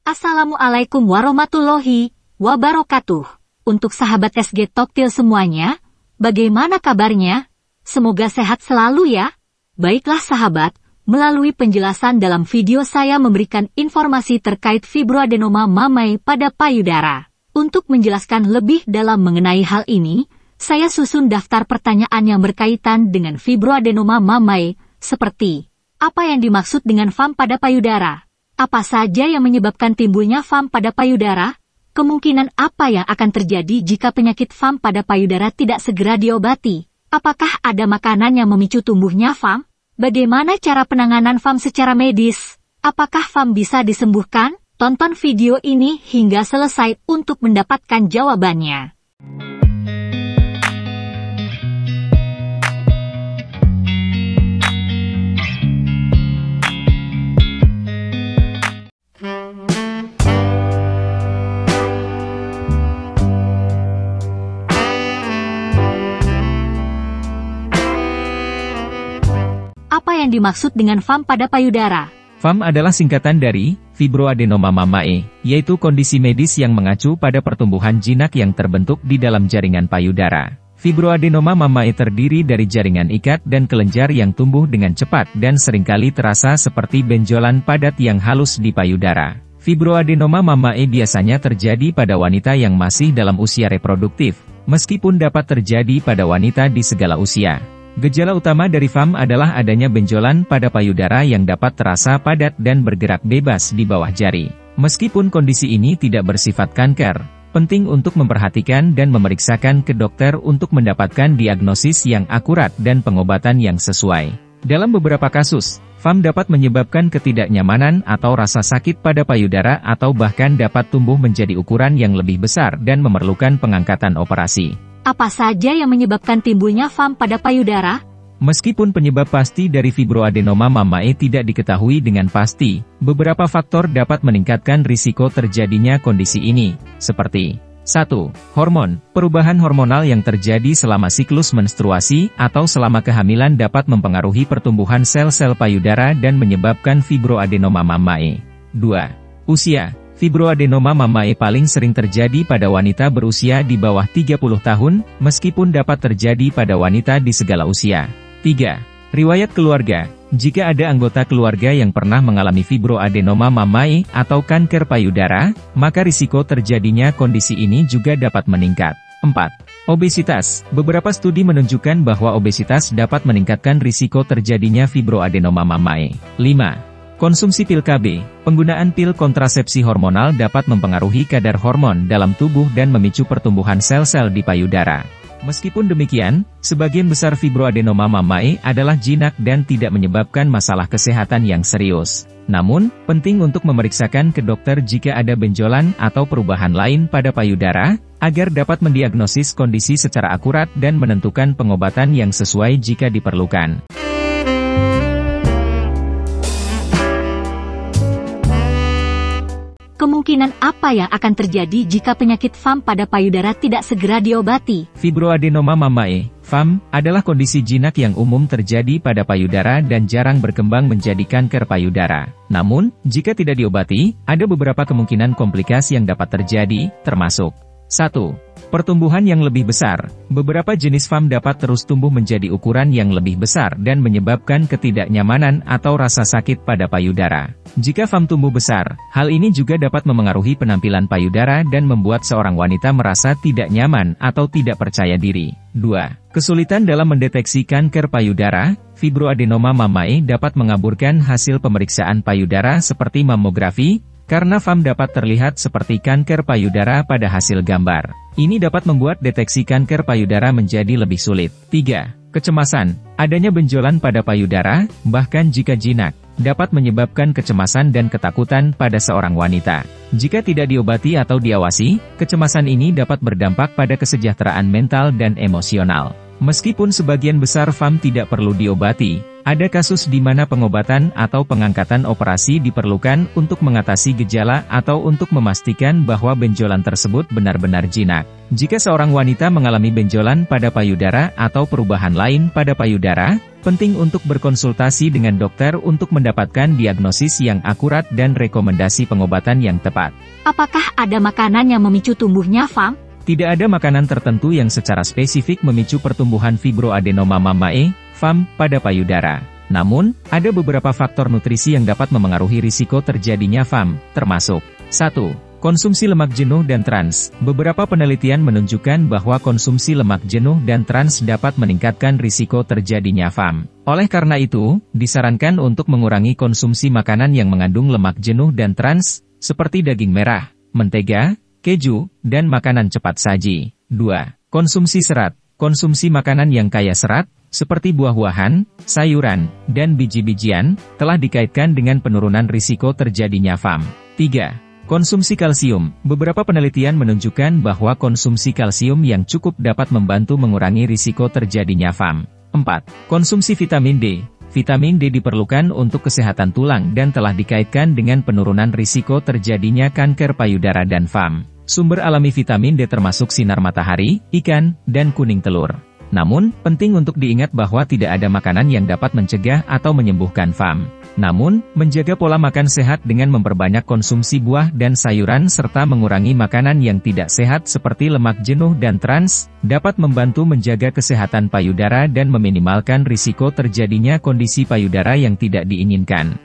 Assalamualaikum warahmatullahi wabarakatuh. Untuk sahabat SG Toktil semuanya, bagaimana kabarnya? Semoga sehat selalu ya. Baiklah sahabat, melalui penjelasan dalam video saya memberikan informasi terkait fibroadenoma mammae pada payudara. Untuk menjelaskan lebih dalam mengenai hal ini, saya susun daftar pertanyaan yang berkaitan dengan fibroadenoma mammae, seperti apa yang dimaksud dengan FAM pada payudara? Apa saja yang menyebabkan timbulnya FAM pada payudara? Kemungkinan apa yang akan terjadi jika penyakit FAM pada payudara tidak segera diobati? Apakah ada makanan yang memicu tumbuhnya FAM? Bagaimana cara penanganan FAM secara medis? Apakah FAM bisa disembuhkan? Tonton video ini hingga selesai untuk mendapatkan jawabannya. Apa yang dimaksud dengan FAM pada payudara? FAM adalah singkatan dari fibroadenoma mammae, yaitu kondisi medis yang mengacu pada pertumbuhan jinak yang terbentuk di dalam jaringan payudara. Fibroadenoma mammae terdiri dari jaringan ikat dan kelenjar yang tumbuh dengan cepat dan seringkali terasa seperti benjolan padat yang halus di payudara. Fibroadenoma mammae biasanya terjadi pada wanita yang masih dalam usia reproduktif, meskipun dapat terjadi pada wanita di segala usia. Gejala utama dari FAM adalah adanya benjolan pada payudara yang dapat terasa padat dan bergerak bebas di bawah jari. Meskipun kondisi ini tidak bersifat kanker, penting untuk memperhatikan dan memeriksakan ke dokter untuk mendapatkan diagnosis yang akurat dan pengobatan yang sesuai. Dalam beberapa kasus, FAM dapat menyebabkan ketidaknyamanan atau rasa sakit pada payudara atau bahkan dapat tumbuh menjadi ukuran yang lebih besar dan memerlukan pengangkatan operasi. Apa saja yang menyebabkan timbulnya FAM pada payudara? Meskipun penyebab pasti dari fibroadenoma mammae tidak diketahui dengan pasti, beberapa faktor dapat meningkatkan risiko terjadinya kondisi ini, seperti 1. Hormon. Perubahan hormonal yang terjadi selama siklus menstruasi atau selama kehamilan dapat mempengaruhi pertumbuhan sel-sel payudara dan menyebabkan fibroadenoma mammae. 2. Usia. Fibroadenoma mammae paling sering terjadi pada wanita berusia di bawah 30 tahun, meskipun dapat terjadi pada wanita di segala usia. 3. Riwayat keluarga. Jika ada anggota keluarga yang pernah mengalami fibroadenoma mammae atau kanker payudara, maka risiko terjadinya kondisi ini juga dapat meningkat. 4. Obesitas. Beberapa studi menunjukkan bahwa obesitas dapat meningkatkan risiko terjadinya fibroadenoma mammae. 5. Konsumsi pil KB. Penggunaan pil kontrasepsi hormonal dapat mempengaruhi kadar hormon dalam tubuh dan memicu pertumbuhan sel-sel di payudara. Meskipun demikian, sebagian besar fibroadenoma mammae adalah jinak dan tidak menyebabkan masalah kesehatan yang serius. Namun, penting untuk memeriksakan ke dokter jika ada benjolan atau perubahan lain pada payudara, agar dapat mendiagnosis kondisi secara akurat dan menentukan pengobatan yang sesuai jika diperlukan. Kemungkinan apa yang akan terjadi jika penyakit FAM pada payudara tidak segera diobati? Fibroadenoma mammae, FAM, adalah kondisi jinak yang umum terjadi pada payudara dan jarang berkembang menjadi kanker payudara. Namun, jika tidak diobati, ada beberapa kemungkinan komplikasi yang dapat terjadi, termasuk 1. Pertumbuhan yang lebih besar. Beberapa jenis FAM dapat terus tumbuh menjadi ukuran yang lebih besar dan menyebabkan ketidaknyamanan atau rasa sakit pada payudara. Jika FAM tumbuh besar, hal ini juga dapat memengaruhi penampilan payudara dan membuat seorang wanita merasa tidak nyaman atau tidak percaya diri. 2. Kesulitan dalam mendeteksi kanker payudara. Fibroadenoma mammae dapat mengaburkan hasil pemeriksaan payudara seperti mamografi, karena FAM dapat terlihat seperti kanker payudara pada hasil gambar. Ini dapat membuat deteksi kanker payudara menjadi lebih sulit. 3. Kecemasan. Adanya benjolan pada payudara, bahkan jika jinak, dapat menyebabkan kecemasan dan ketakutan pada seorang wanita. Jika tidak diobati atau diawasi, kecemasan ini dapat berdampak pada kesejahteraan mental dan emosional. Meskipun sebagian besar FAM tidak perlu diobati, ada kasus di mana pengobatan atau pengangkatan operasi diperlukan untuk mengatasi gejala atau untuk memastikan bahwa benjolan tersebut benar-benar jinak. Jika seorang wanita mengalami benjolan pada payudara atau perubahan lain pada payudara, penting untuk berkonsultasi dengan dokter untuk mendapatkan diagnosis yang akurat dan rekomendasi pengobatan yang tepat. Apakah ada makanan yang memicu tumbuhnya FAM? Tidak ada makanan tertentu yang secara spesifik memicu pertumbuhan fibroadenoma mamae, FAM, pada payudara. Namun, ada beberapa faktor nutrisi yang dapat memengaruhi risiko terjadinya FAM, termasuk 1. Konsumsi lemak jenuh dan trans. Beberapa penelitian menunjukkan bahwa konsumsi lemak jenuh dan trans dapat meningkatkan risiko terjadinya FAM. Oleh karena itu, disarankan untuk mengurangi konsumsi makanan yang mengandung lemak jenuh dan trans, seperti daging merah, mentega, keju, dan makanan cepat saji. 2. Konsumsi serat. Konsumsi makanan yang kaya serat, seperti buah-buahan, sayuran, dan biji-bijian, telah dikaitkan dengan penurunan risiko terjadinya FAM. 3. Konsumsi kalsium. Beberapa penelitian menunjukkan bahwa konsumsi kalsium yang cukup dapat membantu mengurangi risiko terjadinya FAM. 4. Konsumsi vitamin D. Vitamin D diperlukan untuk kesehatan tulang dan telah dikaitkan dengan penurunan risiko terjadinya kanker payudara dan FAM. Sumber alami vitamin D termasuk sinar matahari, ikan, dan kuning telur. Namun, penting untuk diingat bahwa tidak ada makanan yang dapat mencegah atau menyembuhkan FAM. Namun, menjaga pola makan sehat dengan memperbanyak konsumsi buah dan sayuran serta mengurangi makanan yang tidak sehat seperti lemak jenuh dan trans, dapat membantu menjaga kesehatan payudara dan meminimalkan risiko terjadinya kondisi payudara yang tidak diinginkan.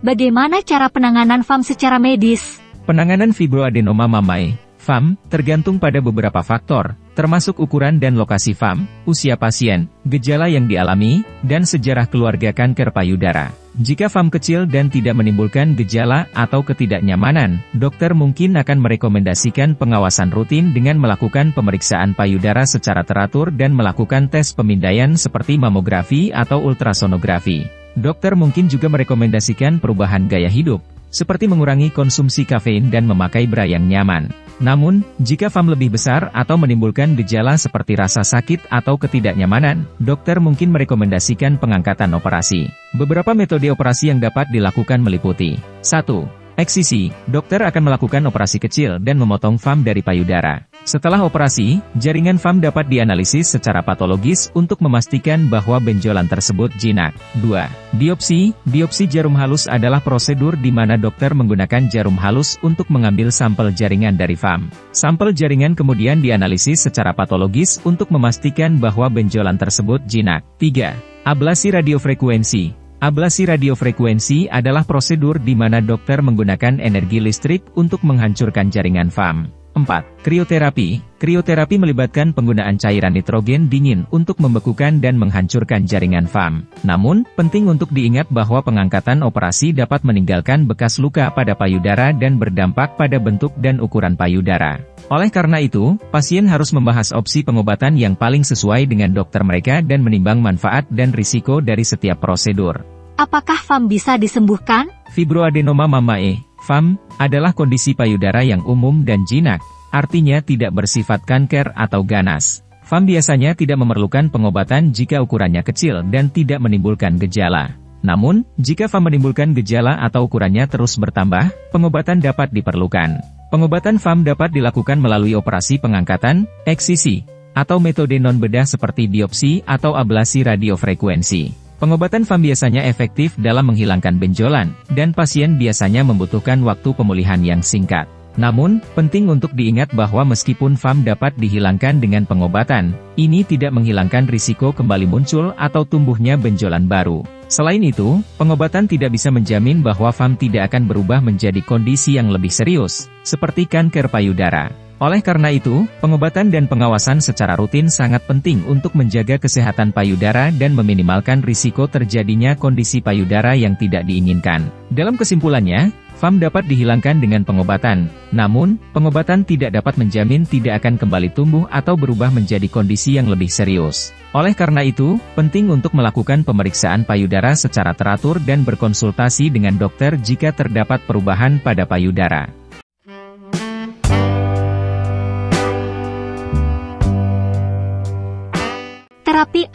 Bagaimana cara penanganan FAM secara medis? Penanganan fibroadenoma mamae, FAM, tergantung pada beberapa faktor, termasuk ukuran dan lokasi FAM, usia pasien, gejala yang dialami, dan sejarah keluarga kanker payudara. Jika FAM kecil dan tidak menimbulkan gejala atau ketidaknyamanan, dokter mungkin akan merekomendasikan pengawasan rutin dengan melakukan pemeriksaan payudara secara teratur dan melakukan tes pemindaian seperti mamografi atau ultrasonografi. Dokter mungkin juga merekomendasikan perubahan gaya hidup, seperti mengurangi konsumsi kafein dan memakai bra yang nyaman. Namun, jika FAM lebih besar atau menimbulkan gejala seperti rasa sakit atau ketidaknyamanan, dokter mungkin merekomendasikan pengangkatan operasi. Beberapa metode operasi yang dapat dilakukan meliputi 1. Eksisi, dokter akan melakukan operasi kecil dan memotong FAM dari payudara. Setelah operasi, jaringan FAM dapat dianalisis secara patologis untuk memastikan bahwa benjolan tersebut jinak. 2. Biopsi, biopsi jarum halus adalah prosedur di mana dokter menggunakan jarum halus untuk mengambil sampel jaringan dari FAM. Sampel jaringan kemudian dianalisis secara patologis untuk memastikan bahwa benjolan tersebut jinak. 3. Ablasi radiofrekuensi. Ablasi radiofrekuensi adalah prosedur di mana dokter menggunakan energi listrik untuk menghancurkan jaringan FAM. 4. Krioterapi. Krioterapi melibatkan penggunaan cairan nitrogen dingin untuk membekukan dan menghancurkan jaringan FAM. Namun, penting untuk diingat bahwa pengangkatan operasi dapat meninggalkan bekas luka pada payudara dan berdampak pada bentuk dan ukuran payudara. Oleh karena itu, pasien harus membahas opsi pengobatan yang paling sesuai dengan dokter mereka dan menimbang manfaat dan risiko dari setiap prosedur. Apakah FAM bisa disembuhkan? Fibroadenoma mamae, FAM, adalah kondisi payudara yang umum dan jinak, artinya tidak bersifat kanker atau ganas. FAM biasanya tidak memerlukan pengobatan jika ukurannya kecil dan tidak menimbulkan gejala. Namun, jika FAM menimbulkan gejala atau ukurannya terus bertambah, pengobatan dapat diperlukan. Pengobatan FAM dapat dilakukan melalui operasi pengangkatan, eksisi, atau metode non-bedah seperti biopsi atau ablasi radiofrekuensi. Pengobatan FAM biasanya efektif dalam menghilangkan benjolan, dan pasien biasanya membutuhkan waktu pemulihan yang singkat. Namun, penting untuk diingat bahwa meskipun FAM dapat dihilangkan dengan pengobatan, ini tidak menghilangkan risiko kembali muncul atau tumbuhnya benjolan baru. Selain itu, pengobatan tidak bisa menjamin bahwa FAM tidak akan berubah menjadi kondisi yang lebih serius, seperti kanker payudara. Oleh karena itu, pengobatan dan pengawasan secara rutin sangat penting untuk menjaga kesehatan payudara dan meminimalkan risiko terjadinya kondisi payudara yang tidak diinginkan. Dalam kesimpulannya, FAM dapat dihilangkan dengan pengobatan, namun, pengobatan tidak dapat menjamin tidak akan kembali tumbuh atau berubah menjadi kondisi yang lebih serius. Oleh karena itu, penting untuk melakukan pemeriksaan payudara secara teratur dan berkonsultasi dengan dokter jika terdapat perubahan pada payudara.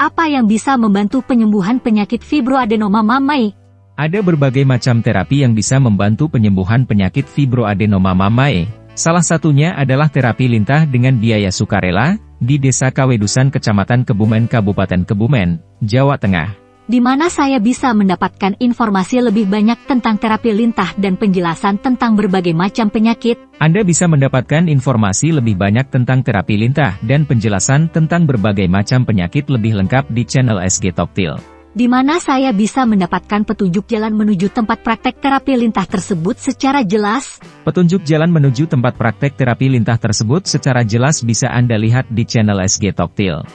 apa yang bisa membantu penyembuhan penyakit fibroadenoma mammae? Ada berbagai macam terapi yang bisa membantu penyembuhan penyakit fibroadenoma mammae. Salah satunya adalah terapi lintah dengan biaya sukarela, di Desa Kawedusan Kecamatan Kebumen Kabupaten Kebumen, Jawa Tengah. Di mana saya bisa mendapatkan informasi lebih banyak tentang terapi lintah dan penjelasan tentang berbagai macam penyakit? Anda bisa mendapatkan informasi lebih banyak tentang terapi lintah dan penjelasan tentang berbagai macam penyakit lebih lengkap di channel SG Toktil. Di mana saya bisa mendapatkan petunjuk jalan menuju tempat praktek terapi lintah tersebut secara jelas? Petunjuk jalan menuju tempat praktek terapi lintah tersebut secara jelas bisa Anda lihat di channel SG Toktil.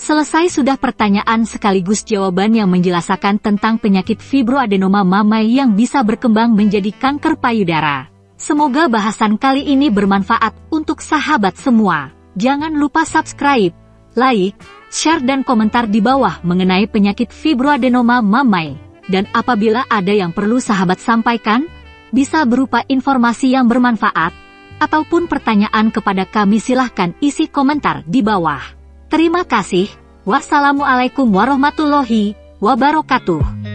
Selesai sudah pertanyaan sekaligus jawaban yang menjelaskan tentang penyakit fibroadenoma mammae yang bisa berkembang menjadi kanker payudara. Semoga bahasan kali ini bermanfaat untuk sahabat semua. Jangan lupa subscribe, like, share dan komentar di bawah mengenai penyakit fibroadenoma mammae. Dan apabila ada yang perlu sahabat sampaikan, bisa berupa informasi yang bermanfaat, ataupun pertanyaan kepada kami silahkan isi komentar di bawah. Terima kasih. Wassalamualaikum warahmatullahi wabarakatuh.